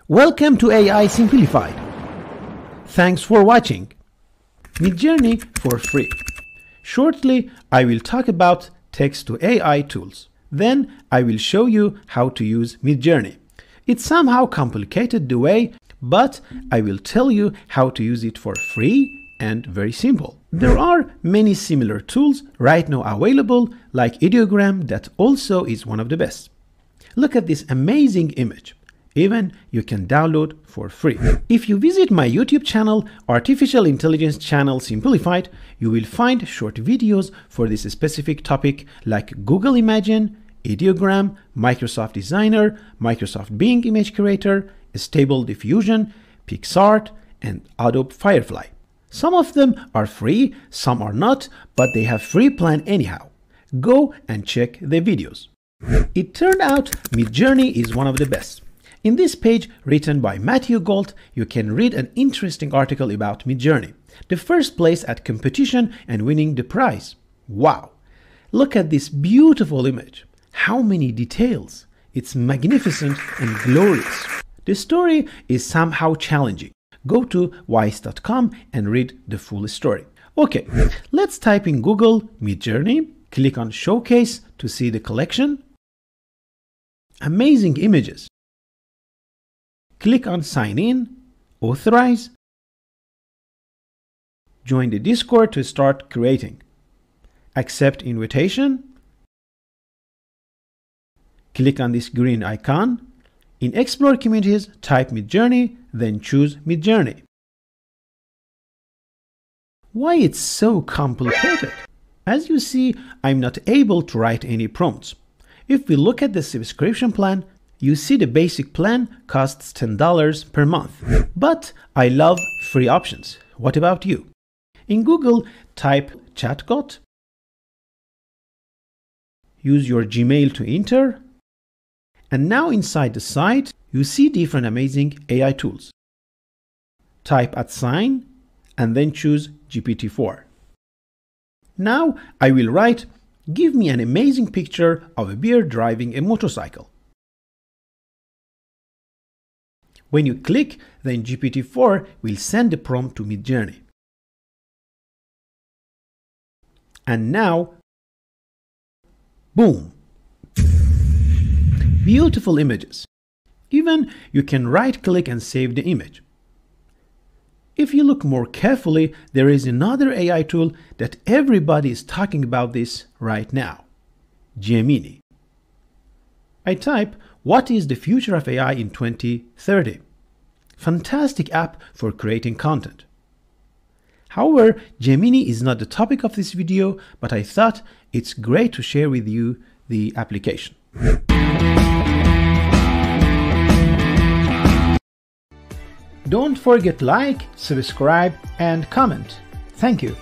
Welcome to AI Simplified. Thanks for watching. Midjourney for free. Shortly, I will talk about text-to-AI tools. Then I will show you how to use Midjourney. It's somehow complicated the way, but I will tell you how to use it for free and very simple. There are many similar tools right now available, like Ideogram, that also is one of the best. Look at this amazing image. Even you can download for free. If you visit my YouTube channel, Artificial Intelligence Channel Simplified, you will find short videos for this specific topic like Google Imagen, Ideogram, Microsoft Designer, Microsoft Bing Image Creator, Stable Diffusion, PixArt, and Adobe Firefly. Some of them are free, some are not, but they have free plan anyhow. Go and check the videos. It turned out Midjourney is one of the best. In this page written by Matthew Gold, you can read an interesting article about Midjourney, the first place at competition and winning the prize. Wow! Look at this beautiful image. How many details! It's magnificent and glorious. The story is somehow challenging. Go to wise.com and read the full story. Okay, let's type in Google Midjourney, click on Showcase to see the collection. Amazing images. Click on Sign In, Authorize, join the Discord to start creating, accept invitation, click on this green icon. In Explore Communities, type Midjourney, then choose Midjourney. Why it's so complicated? As you see, I'm not able to write any prompts. If we look at the subscription plan, you see the basic plan costs $10 per month. But I love free options. What about you? In Google, type Chatgot. Use your Gmail to enter. And now inside the site, you see different amazing AI tools. Type @ and then choose GPT-4. Now I will write, give me an amazing picture of a bear driving a motorcycle. When you click, then GPT-4 will send the prompt to Midjourney. And now, boom! Beautiful images. Even you can right-click and save the image. If you look more carefully, there is another AI tool that everybody is talking about this right now. Gemini. I type, what is the future of AI in 2030? Fantastic app for creating content. However, Gemini is not the topic of this video, but I thought it's great to share with you the application. Don't forget to like, subscribe, and comment. Thank you.